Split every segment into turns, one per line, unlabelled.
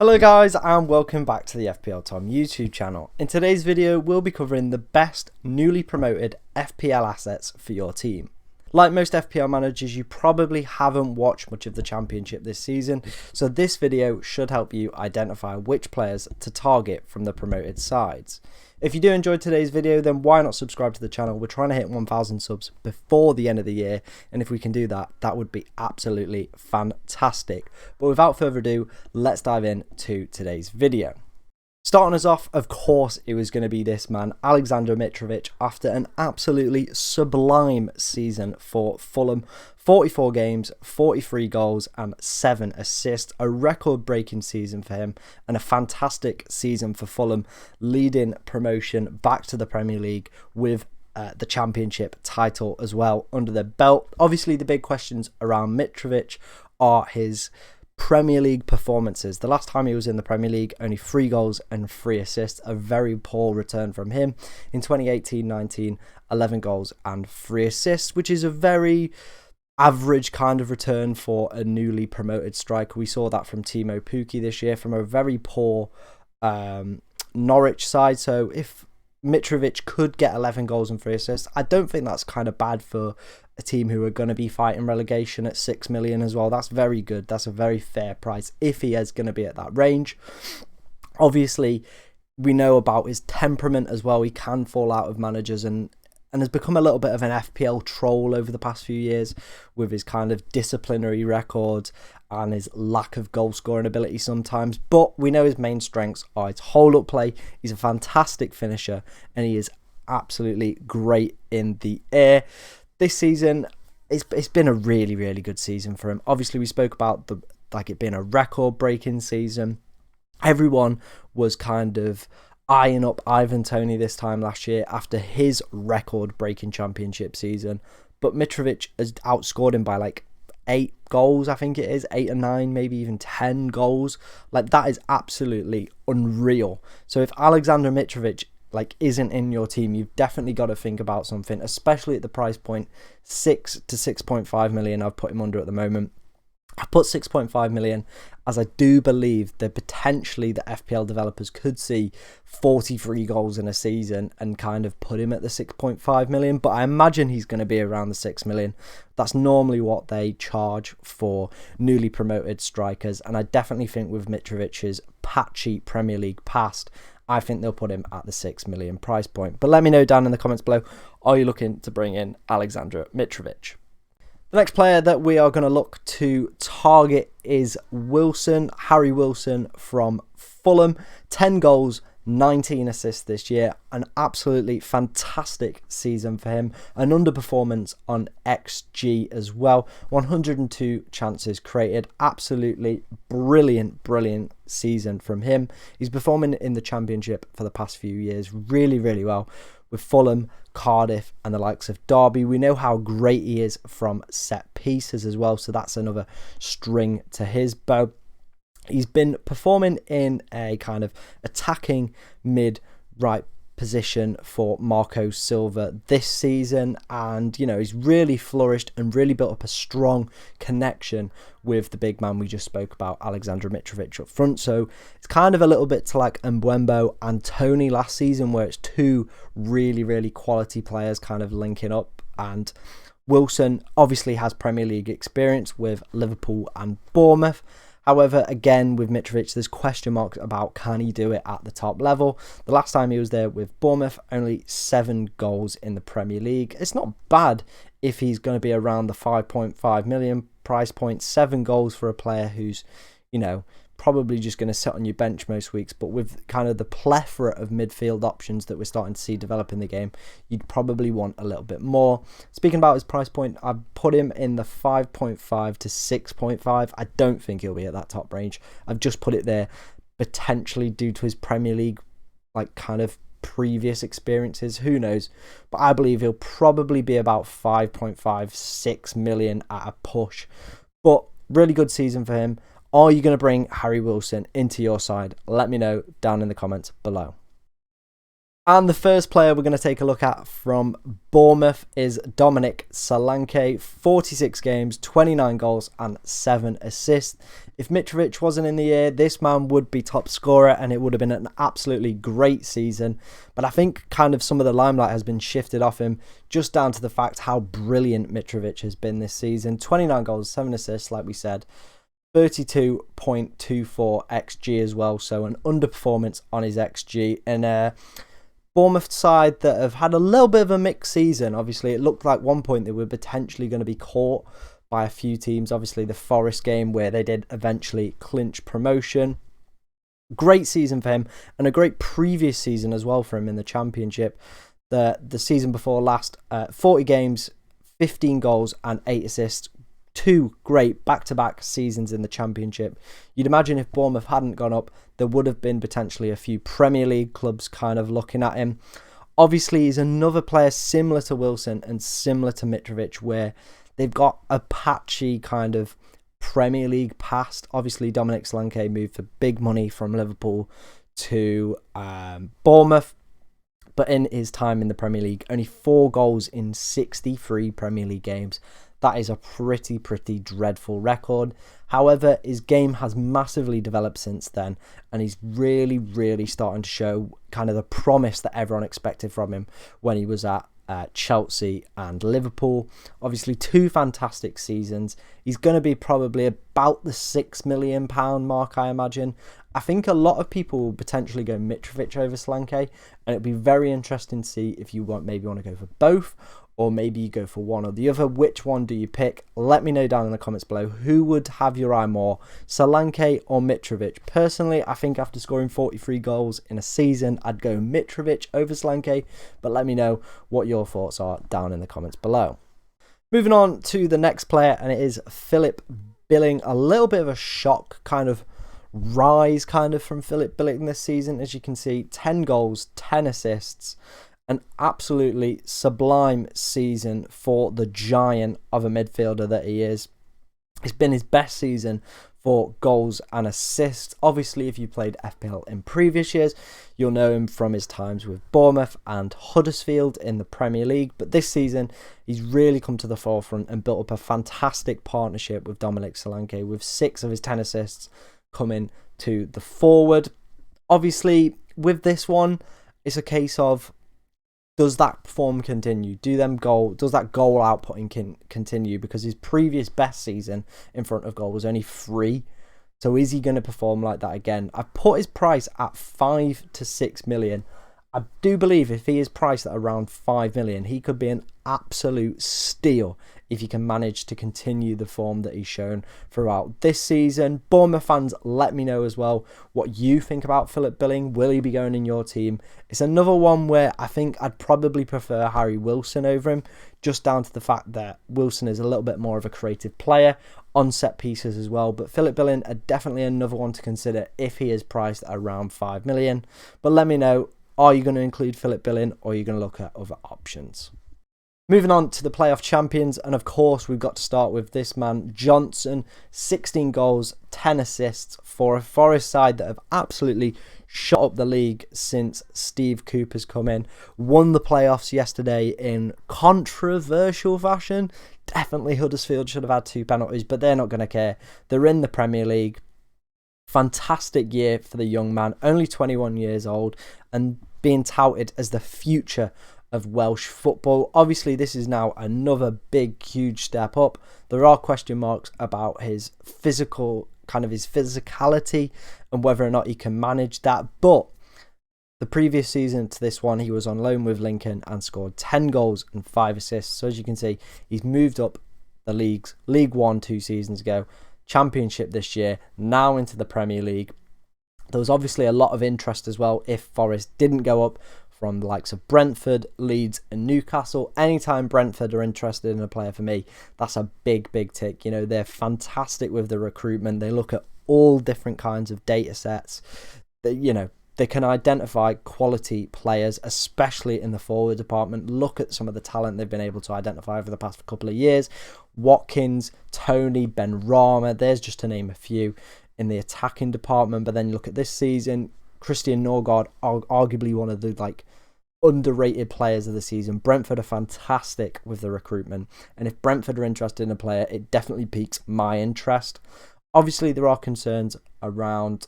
Hello guys and welcome back to the FPL Tom YouTube channel. In today's video we'll be covering the best newly promoted FPL assets for your team. Like most FPL managers, you probably haven't watched much of the championship this season, so this video should help you identify which players to target from the promoted sides. If you do enjoy today's video, then why not subscribe to the channel? We're trying to hit 1,000 subs before the end of the year, and if we can do that, that would be absolutely fantastic. But without further ado, let's dive into today's video. Starting us off, of course, it was going to be this man, Alexander Mitrovic, after an absolutely sublime season for Fulham. 44 games, 43 goals and 7 assists, a record-breaking season for him and a fantastic season for Fulham, leading promotion back to the Premier League with the championship title as well under their belt. Obviously, the big questions around Mitrovic are his Premier League performances. The last time he was in the Premier League, only 3 goals and 3 assists, a very poor return from him. In 2018-19, 11 goals and 3 assists, which is a very average kind of return for a newly promoted striker. We saw that from Timo Pukki this year, from a very poor Norwich side. So if Mitrovic could get 11 goals and 3 assists, I don't think that's kind of bad for a team who are going to be fighting relegation at 6 million as well. That's very good. That's a very fair price if he is going to be at that range. Obviously, we know about his temperament as well. He can fall out of managers and has become a little bit of an FPL troll over the past few years with his kind of disciplinary record and his lack of goal scoring ability sometimes. But we know his main strengths are his hold-up play. He's a fantastic finisher and he is absolutely great in the air. This season, it's been a really, really good season for him. Obviously, we spoke about it being a record-breaking season. Everyone was kind of eyeing up Ivan Toney this time last year after his record-breaking championship season. But Mitrovic has outscored him by like 8 goals, I think it is, 8 or 9, maybe even 10 goals. Like, that is absolutely unreal. So if Alexander Mitrovic isn't in your team, you've definitely got to think about something, especially at the price point 6 to 6.5 million I've put him under at the moment. I put 6.5 million as I do believe that potentially the FPL developers could see 43 goals in a season and kind of put him at the 6.5 million, but I imagine he's going to be around the 6 million. That's normally what they charge for newly promoted strikers, and I definitely think with Mitrovic's patchy Premier League past, I think they'll put him at the 6 million price point. But let me know down in the comments below, are you looking to bring in Alexander Mitrovic? The next player that we are going to look to target is Wilson, Harry Wilson from Fulham. 10 goals, 19 assists this year. An absolutely fantastic season for him. An underperformance on XG as well. 102 chances created. Absolutely brilliant season from him. He's performing in the Championship for the past few years really, really well. With Fulham, Cardiff and the likes of Derby. We know how great he is from set pieces as well, so that's another string to his bow. He's been performing in a kind of attacking mid-right position for Marco Silva this season, and he's really flourished and really built up a strong connection with the big man we just spoke about, Alexander Mitrovic up front. So it's kind of a little bit to like Mbeumo and Toney last season, where it's two really quality players kind of linking up. And Wilson obviously has Premier League experience with Liverpool and Bournemouth. However, again, with Mitrovic, there's question marks about can he do it at the top level. The last time he was there with Bournemouth, only 7 goals in the Premier League. It's not bad if he's going to be around the 5.5 million price point. 7 goals for a player who's, probably just going to sit on your bench most weeks, but with kind of the plethora of midfield options that we're starting to see develop in the game, you'd probably want a little bit more. Speaking about his price point, I've put him in the 5.5 to 6.5. I don't think he'll be at that top range. I've just put it there potentially due to his Premier League kind of previous experiences. Who knows? But I believe he'll probably be about 5.5, 6 million at a push. But really good season for him. Are you going to bring Harry Wilson into your side? Let me know down in the comments below. And the first player we're going to take a look at from Bournemouth is Dominic Solanke. 46 games, 29 goals and 7 assists. If Mitrovic wasn't in the air, this man would be top scorer and it would have been an absolutely great season. But I think kind of some of the limelight has been shifted off him just down to the fact how brilliant Mitrovic has been this season. 29 goals, 7 assists, like we said. 32.24 XG as well, so an underperformance on his XG. And Bournemouth side that have had a little bit of a mixed season. Obviously, it looked like one point they were potentially going to be caught by a few teams. Obviously, the Forest game where they did eventually clinch promotion. Great season for him and a great previous season as well for him in the Championship. The season before last, 40 games, 15 goals and 8 assists. 2 great back-to-back seasons in the Championship. You'd imagine if Bournemouth hadn't gone up, there would have been potentially a few Premier League clubs kind of looking at him. Obviously, he's another player similar to Wilson and similar to Mitrovic, where they've got a patchy kind of Premier League past. Obviously, Dominic Solanke moved for big money from Liverpool to Bournemouth. But in his time in the Premier League, only 4 goals in 63 Premier League games. That is a pretty dreadful record. However, his game has massively developed since then, and he's really starting to show kind of the promise that everyone expected from him when he was at Chelsea and Liverpool. Obviously, 2 fantastic seasons. He's going to be probably about the £6 million mark, I imagine. I think a lot of people will potentially go Mitrovic over Solanke, and it'll be very interesting to see if you maybe want to go for both, or maybe you go for one or the other. Which one do you pick? Let me know down in the comments below. Who would have your eye more, Solanke or Mitrovic? Personally, I think after scoring 43 goals in a season, I'd go Mitrovic over Solanke, but let me know what your thoughts are down in the comments below. Moving on to the next player, and it is Philip Billing. A little bit of a shock kind of rise from Philip Billing this season. As you can see, 10 goals, 10 assists. An absolutely sublime season for the giant of a midfielder that he is. It's been his best season for goals and assists. Obviously, if you played FPL in previous years, you'll know him from his times with Bournemouth and Huddersfield in the Premier League. But this season, he's really come to the forefront and built up a fantastic partnership with Dominic Solanke, with 6 of his 10 assists coming to the forward. Obviously, with this one, it's a case of, does that form continue? Does that goal outputting continue? Because his previous best season in front of goal was only 3. So is he going to perform like that again? I've put his price at 5 to 6 million. I do believe if he is priced at around 5 million, he could be an absolute steal if he can manage to continue the form that he's shown throughout this season. Bournemouth fans, let me know as well what you think about Philip Billing. Will he be going in your team? It's another one where I think I'd probably prefer Harry Wilson over him, just down to the fact that Wilson is a little bit more of a creative player on set pieces as well. But Philip Billing are definitely another one to consider if he is priced at around 5 million. But let me know, are you going to include Philip Billing or are you going to look at other options? Moving on to the playoff champions, and of course we've got to start with this man, Johnson. 16 goals, 10 assists for a Forest side that have absolutely shot up the league since Steve Cooper's come in. Won the playoffs yesterday in controversial fashion. Definitely Huddersfield should have had 2 penalties, but they're not going to care. They're in the Premier League. Fantastic year for the young man, only 21 years old, and being touted as the future of Welsh football. Obviously, this is now another big, huge step up. There are question marks about his physicality and whether or not he can manage that. But the previous season to this one, he was on loan with Lincoln and scored 10 goals and 5 assists. So as you can see, he's moved up the leagues. League One 2 seasons ago, Championship this year, now into the Premier League. There was obviously a lot of interest as well if Forest didn't go up, from the likes of Brentford, Leeds and Newcastle. Anytime Brentford are interested in a player, for me, that's a big tick. You know, they're fantastic with the recruitment. They look at all different kinds of data sets. They can identify quality players, especially in the forward department. Look at some of the talent they've been able to identify over the past couple of years. Watkins, Tony, Ben Rama, there's just to name a few in the attacking department. But then you look at this season, Christian Norgard, arguably one of the underrated players of the season. Brentford are fantastic with the recruitment, and if Brentford are interested in a player, it definitely piques my interest. Obviously, there are concerns around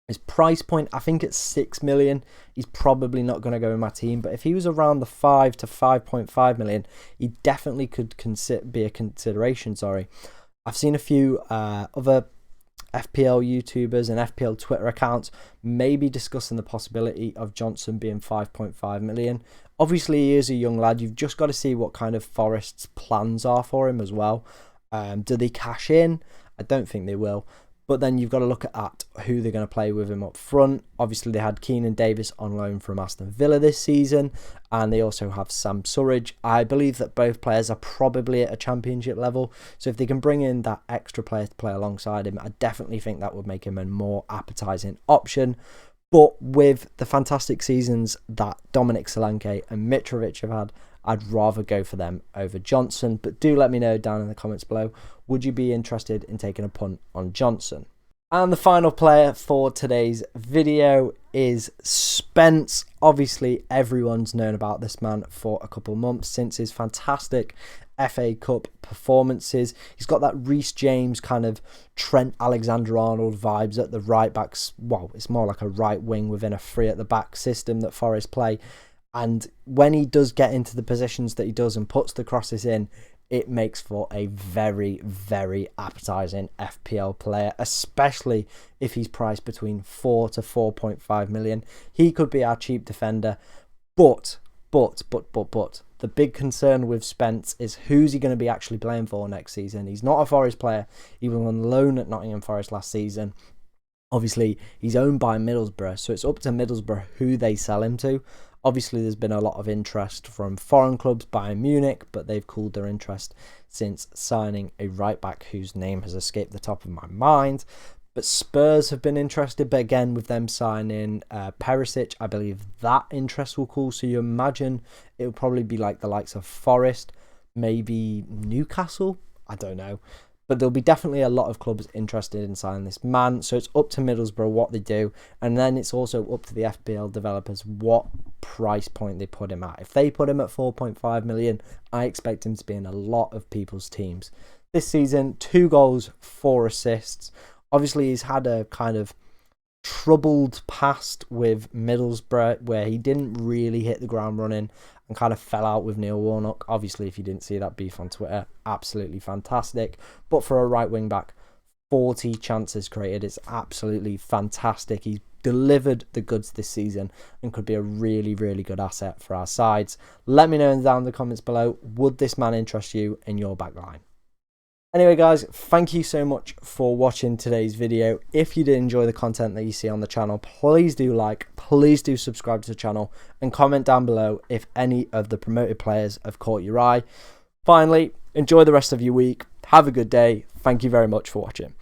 his price point. I think it's 6 million. He's probably not going to go in my team, but if he was around the 5 to 5.5 million, he definitely could be a consideration. I've seen a few other FPL YouTubers and FPL Twitter accounts maybe discussing the possibility of Johnson being 5.5 million. Obviously, he is a young lad. You've just got to see what kind of Forest's plans are for him as well. Do they cash in? I don't think they will. But then you've got to look at who they're going to play with him up front. Obviously, they had Keenan Davis on loan from Aston Villa this season, and they also have Sam Surridge. I believe that both players are probably at a championship level, so if they can bring in that extra player to play alongside him, I definitely think that would make him a more appetising option. But with the fantastic seasons that Dominic Solanke and Mitrovic have had, I'd rather go for them over Johnson. But do let me know down in the comments below, would you be interested in taking a punt on Johnson? And the final player for today's video is Spence. Obviously, everyone's known about this man for a couple months since his fantastic FA Cup performances. He's got that Reece James kind of Trent Alexander-Arnold vibes at the right backs. Well, it's more like a right wing within a three at the back system that Forest play. And when he does get into the positions that he does and puts the crosses in, it makes for a very, very appetising FPL player, especially if he's priced between 4 to 4.5 million. He could be our cheap defender, but the big concern with Spence is who's he going to be actually playing for next season. He's not a Forest player. He was on loan at Nottingham Forest last season. Obviously, he's owned by Middlesbrough, so it's up to Middlesbrough who they sell him to. Obviously, there's been a lot of interest from foreign clubs, Bayern Munich, but they've cooled their interest since signing a right-back whose name has escaped the top of my mind. But Spurs have been interested, but again, with them signing Perisic, I believe that interest will cool. So you imagine it will probably be like the likes of Forest, maybe Newcastle, I don't know. But there'll be definitely a lot of clubs interested in signing this man. So it's up to Middlesbrough what they do. And then it's also up to the FPL developers what price point they put him at. If they put him at 4.5 million, I expect him to be in a lot of people's teams. This season, 2 goals, 4 assists. Obviously, he's had a kind of troubled past with Middlesbrough where he didn't really hit the ground running and kind of fell out with Neil Warnock. Obviously, if you didn't see that beef on Twitter, absolutely fantastic. But for a right wing back, 40 chances created. It's absolutely fantastic. He's delivered the goods this season and could be a really, really good asset for our sides. Let me know down in the comments below, would this man interest you in your back line? Anyway, guys, thank you so much for watching today's video. If you did enjoy the content that you see on the channel, please do like, please do subscribe to the channel, and comment down below if any of the promoted players have caught your eye. Finally, enjoy the rest of your week. Have a good day. Thank you very much for watching.